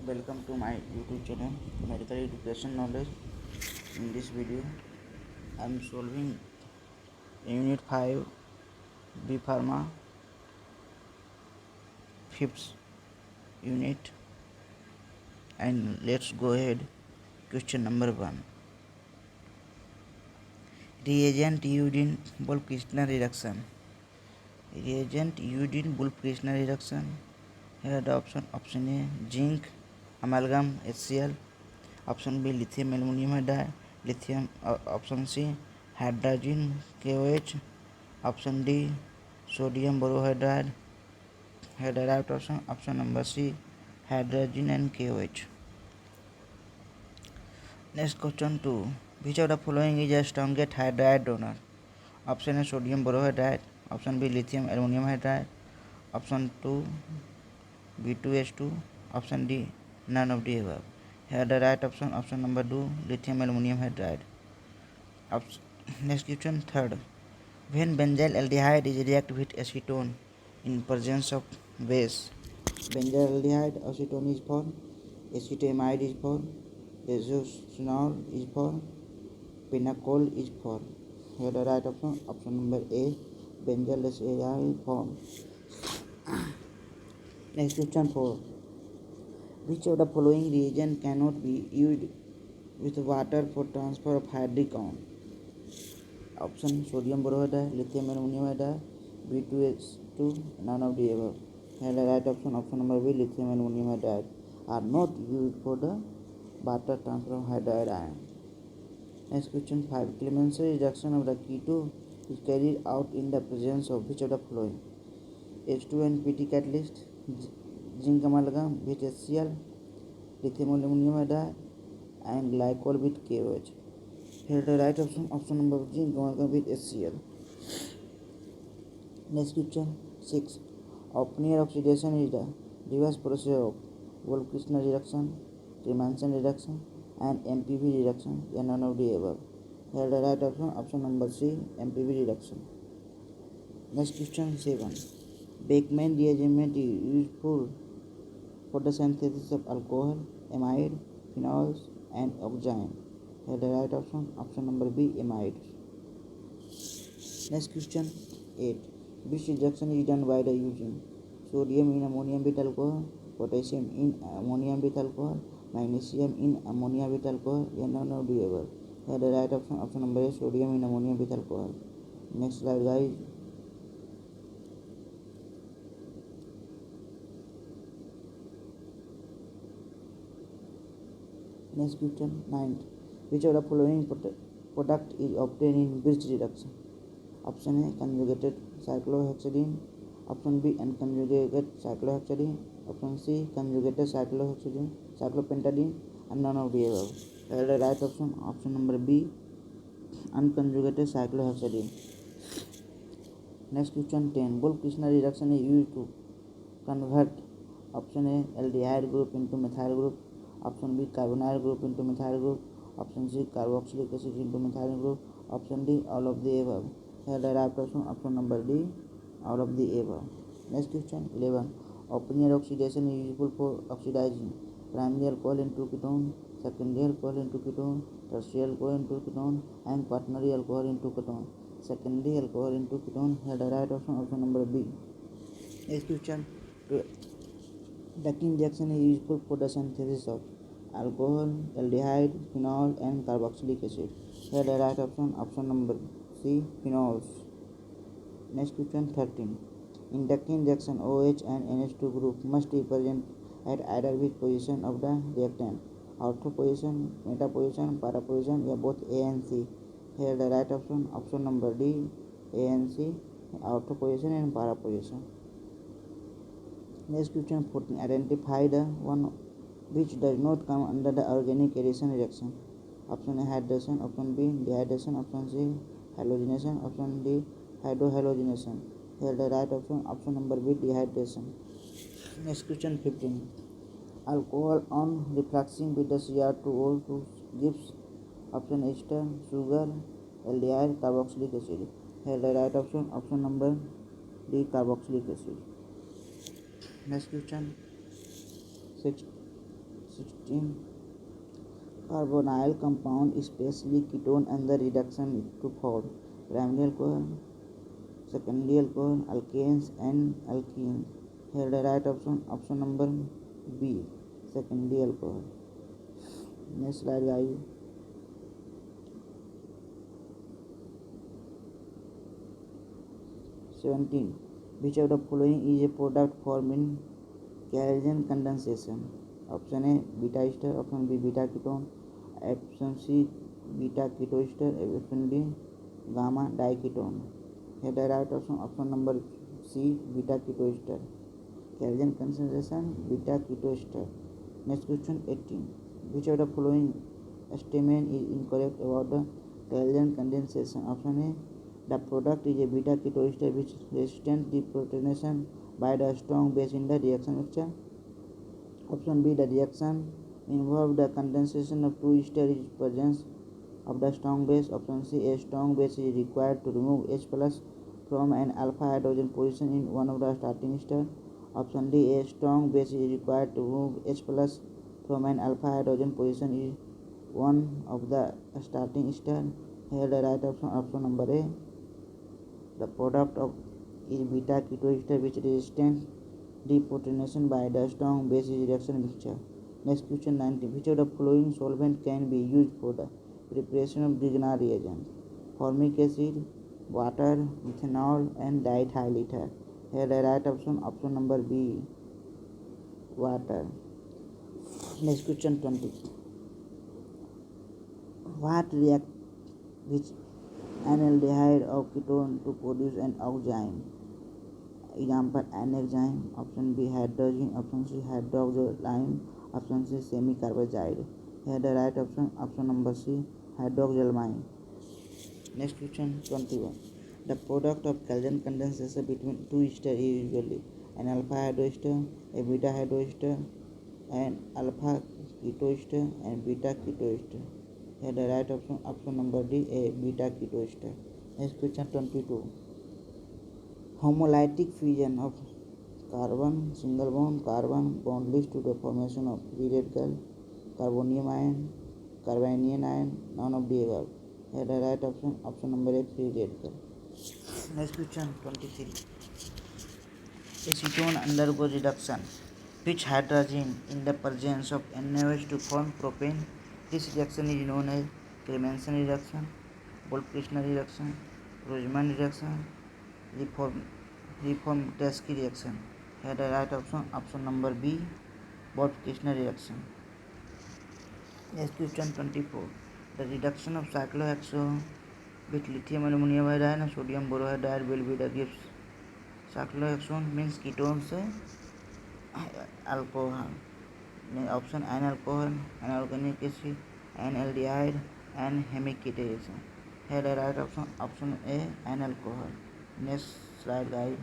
Welcome to my YouTube channel Medical Education Knowledge. In this video I am solving Unit 5 B Pharma 5th unit, and let's go ahead. Question number 1. Reagent used in bulk crystal reduction. Reagent used in bulk crystal reduction. Here the option A zinc amalgam HCl, option B lithium aluminum hydride, lithium option C hydrogen KOH, option D sodium borohydride. Here the right option number C hydrogen and KOH. Next question 2. Which of the following is a strongest hydride donor? Option A sodium borohydride, option B lithium aluminum hydride, option 2 B2H2, option D none of the above. Here the right option number 2 lithium aluminum hydride. Next question 3rd. When benzyl aldehyde is react with acetone in presence of base, benzyl aldehyde acetone is formed, acetamide is formed, diazosonol is formed, pinacol is formed. Here the right option number A benzyl aldehyde is formed. Next question 4. Which of the following reagent cannot be used with water for transfer of hydric ion? Option sodium borohydride, lithium aluminum hydride, B2H2, none of the above. Here the right option number B lithium aluminum hydride are not used for the water transfer of hydride ion. Next question 5. Clemency reduction of the keto is carried out in the presence of which of the following? H2N PT catalyst, zinc amalgam with HCl, lithium aluminum hydride, and glycol with KOH. Here the right option number zinc amalgam with HCl. Next question 6. Opnier oxidation is the reverse process of Wolff-Kishner reduction, Trymanson reduction, and MPV reduction, and none of the above. Here the right option number C MPV reduction. Next question 7. Beckmann reagent is useful for the synthesis of alcohol, amide, phenols, and oxime. Here the right option number B amides. Next question 8. Which reduction is done by the using sodium in ammonium with alcohol, potassium in ammonium with alcohol, magnesium in ammonia with alcohol, and none of the above. Here the right option number A sodium in ammonium with alcohol. Next slide guys. Next question 9. Which of the following product is obtained in bridge reduction? Option A conjugated cyclohexadiene, option B unconjugated cyclohexadiene, option C conjugated cyclopentadiene, and none of the above. Here the right option number B unconjugated cyclohexadiene. Next question 10. Wolff-Kishner reduction is used to convert option A aldehyde group into methyl group, option B carbonyl group into methyl group, option C carboxylic acid into methyl group, option D all of the above. Here the right option number D all of the above. Next question 11. Opnier oxidation is useful for oxidizing primary alcohol into ketone, secondary alcohol into ketone, tertiary alcohol into ketone, and quaternary alcohol into ketone. Secondary alcohol into ketone. Here the right option number B. Next question 12. Ducking reaction is useful for the synthesis of alcohol, aldehyde, phenol, and carboxylic acid. Here the right option number C phenols. Next question 13. In Ducking reaction, OH and NH2 group must be present at either which position of the reactant? Ortho position, meta position, para position, या both A and C. Here the right option number D A and C, ortho position and para position. Next question 14. Identify the one which does not come under the organic addition reaction. Option A hydration, option B dehydration, option C halogenation, option D hydrohalogenation. Here the right option number B dehydration. Next question 15. Alcohol on refluxing with the Cr2O2 gives option ester, sugar, aldehyde, carboxylic acid. Here the right option number D carboxylic acid. Next question 16. 16. Carbonyl compound, especially ketone, and the reduction to form primary alcohol, secondary alcohol, alkanes and alkenes. Here the right option number B, secondary alcohol. Next slide guys. 17. Which of the following is a product formed in Carnot condensation? Option A beta ester, option B beta ketone, option C beta ketoester, option D gamma diketone. Here the right option number C beta ketoester. Carnot concentration beta ketoester. Next question 18. Which of the following statement is incorrect about the Carnot condensation? Option A, the product is a beta ketoester which resists deprotonation by the strong base in the reaction mixture. Option B, the reaction involved the condensation of two esters is presence of the strong base. Option C, a strong base is required to remove H plus from an alpha hydrogen position in one of the starting ester. Option D, a strong base is required to remove H plus from an alpha hydrogen position in one of the starting ester. Here the right option number A, the product of is beta ketoester which resistance deprotonation by the strong base reaction mixture. Next question 19. Which of the following solvent can be used for the preparation of Grignard reagent? Formic acid, water, methanol and diethyl ether. Here the right option number B, water. Next question 20. What react with analdehyde of ketone to produce an oxime? Example N-hexyme. Option B hydrogen. Option C hydroxylamine. Option C semicarbazide. Here the right option number C hydroxylamine. Next question 21. The product of Carnot condensation between two esters is usually an alpha hydroester, a beta hydroester, an alpha ketoester and beta ketoester. Here the right option number D, a beta ketoester. Next question 22. Homolytic fusion of carbon single bond leads to the formation of free radical, carbonium ion, carbanion ion, none of the above. Here the right option number A, free radical. Next question 23. Acetone undergoes reduction which hydrogen in the presence of NaOH to form propane. This reaction is known as Clemmensen reduction, Wolff-Kishner reduction, Rosemann reduction, Reform-Teskey reaction. Here the right option number B, Wolff-Kishner reaction. Next question 24. The reduction of cyclohexane with lithium aluminum iodide and sodium borohydride will be the gives. Cyclohexane means ketone से alcohol. Option N alcohol, N-organic acid, N-aldehyde and hemiketation. Here the right option A, N-alcohol. Next slide guys.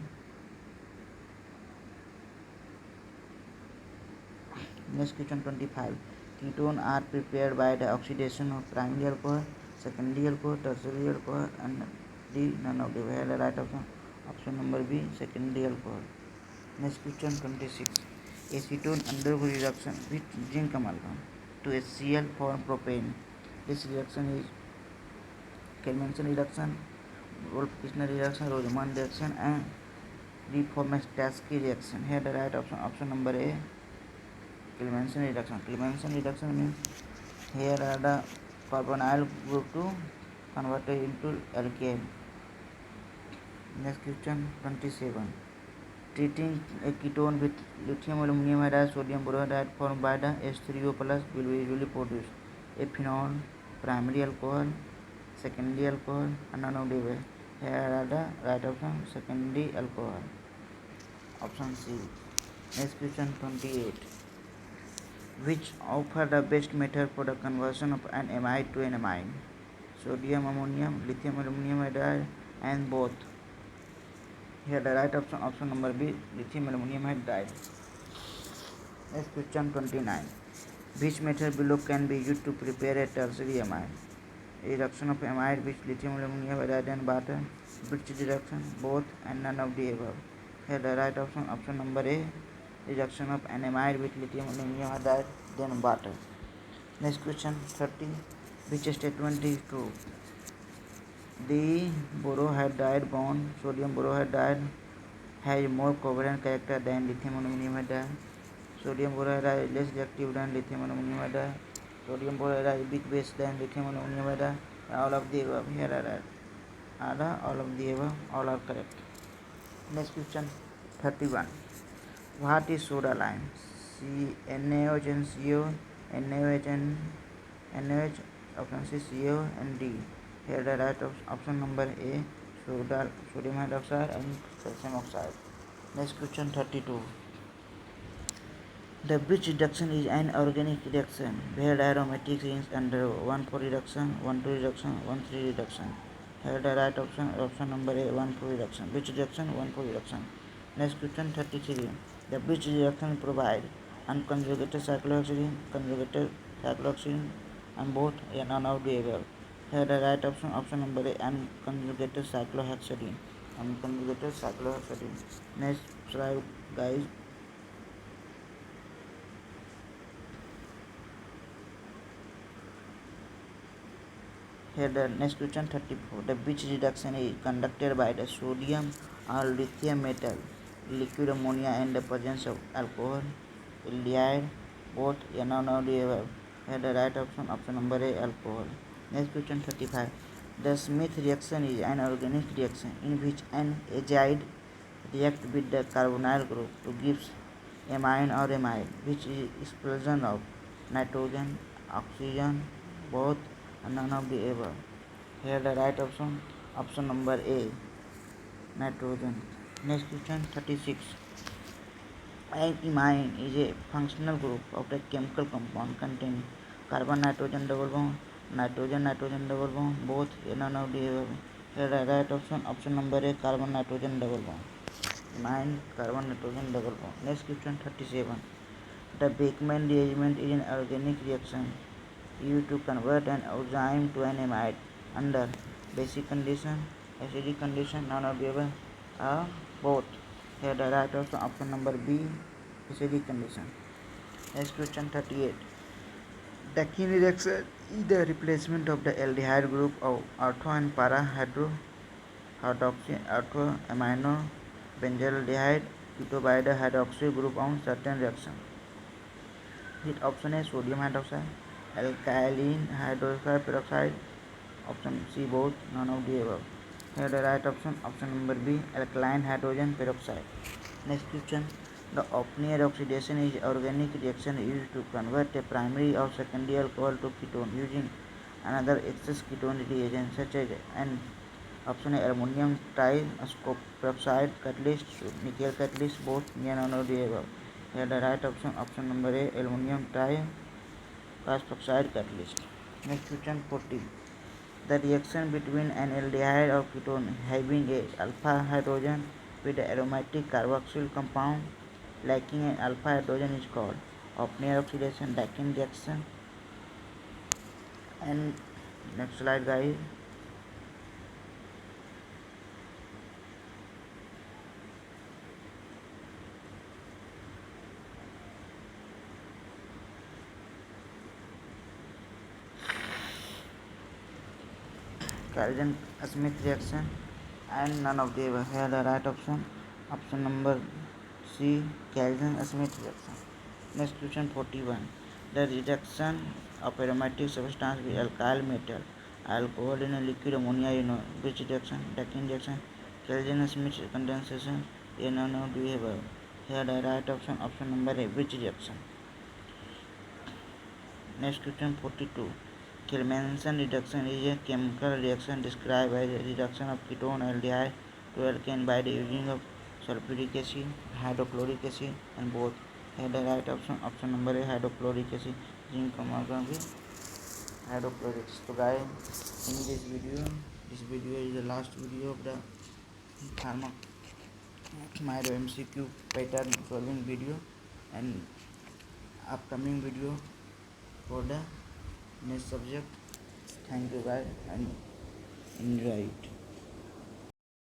Next question 25. Ketones are prepared by the oxidation of primary alcohol, secondary alcohol, tertiary alcohol and D, none of the above. Here the right option number B, secondary alcohol. Next question 26. Acetone undergoes reduction with zinc amalgam to HCl form propane. This reaction is Clemmensen reduction, Wolff-Kishner reaction, Rosemann reaction and Reform-Teskey reaction. Here the right option number A, Clemmensen reduction. Clemmensen reduction means here are the carbonyl group to converted into alkane. Next question 27. Treating a ketone with lithium aluminum iodide sodium borohydride formed by the H3O plus will usually produce a phenol, primary alcohol, secondary alcohol and none of the above. Here are the right option, secondary alcohol. Option C. Next question 28. Which offer the best method for the conversion of an amide to an amine? Sodium ammonium, lithium aluminum iodide and both. Here the right option number B, lithium aluminum hydride. Next question 29. Which method below can be used to prepare a tertiary amide? Reduction of amide with lithium aluminum iodide and water, Birch reduction, both and none of the above. Here the right option number A, reduction of an amide with lithium aluminum iodide, than water. Next question 30. Which statement is true? The borohydride bond, sodium borohydride, has more covalent character than lithium aluminum hydride. Sodium borohydride is less reactive than lithium aluminum hydride. Sodium borohydride is big base than lithium aluminum hydride. All of the above. Here are all of the above. All are correct. Next question 31. What is soda lime? NaOH and CO, NaOH and NaOH, option C CO and D. Here the right option number A, sodium hydroxide and calcium oxide. Next question 32. The bridge reduction is an organic reaction where the aromatic rings under 1,4 reduction, 1,2 reduction, 1,3 reduction. Here the right option number A, 1,4 reduction. Bridge reduction, 1,4 reduction. Next question 33. The bridge reaction provide unconjugated cyclohexene, conjugated cyclohexene, and both and none of the above. Here the right option number A, unconjugated cyclohexene. Unconjugated cyclohexene. Next slide, guys. Here the next question 34. The bridge reduction is conducted by the sodium or lithium metal, liquid ammonia, and the presence of alcohol, aldehyde, both and none of the above. Here the right option number A, alcohol. Next question 35. The Smith reaction is an organic reaction in which an azide reacts with the carbonyl group to give amine or amide, which is expulsion of nitrogen, oxygen, both and none of the above. Here the right option number A, nitrogen. Next question 36. An imine is a functional group of the chemical compound containing carbon nitrogen double bond, nitrogen double bond, both and none of the above. Here the right option number A, carbon nitrogen double bond. Imine, carbon nitrogen double bond. Next question 37. The Beckmann reagent is an organic reaction used to convert an enzyme to an amide under basic condition, acidic condition, none of the above, both. Here the right option number B, acidic condition. Next question 38. The Kin reaction is the replacement of the aldehyde group of ortho and para hydroxy ortho amino benzaldehyde keto by the hydroxy group on certain reaction. Hit option A, sodium hydroxide, alkaline hydroxide peroxide, option C, both, none of the above. Here the right option number B, alkaline hydrogen peroxide. Next question. The Opnier oxidation is organic reaction used to convert a primary or secondary alcohol to ketone using another excess ketone reagent such as an option A, ammonium triperoxide catalyst, nickel catalyst, both, none of the above. Here the right option number A, aluminum triperoxide catalyst. Next question 40. The reaction between an aldehyde or ketone having a alpha hydrogen with an aromatic carboxyl compound lacking an alpha hydrogen is called Opnier oxidation, Dakin reaction. And next slide, guys. Calvin-Smith reaction and none of the above. Here the right option number C, Calvin-Smith reaction. Next question 41. The reduction of aromatic substance with alkyl metal alcohol in a liquid ammonia which reaction? Dakin reaction, Calvin-Smith condensation, none of the above. Here the right option number A, which reaction? Next question 42. Kilmanson reduction is a chemical reaction described as a reduction of ketone aldehyde to alkane by the using of sulfuric acid, hydrochloric acid, and both. Here the right option number A, hydrochloric acid, zinc hydrochloric. So guys, in this video is the last video of the pharma Myro MCQ pattern solving video, and upcoming video for the next subject. Thank you guys and enjoy it.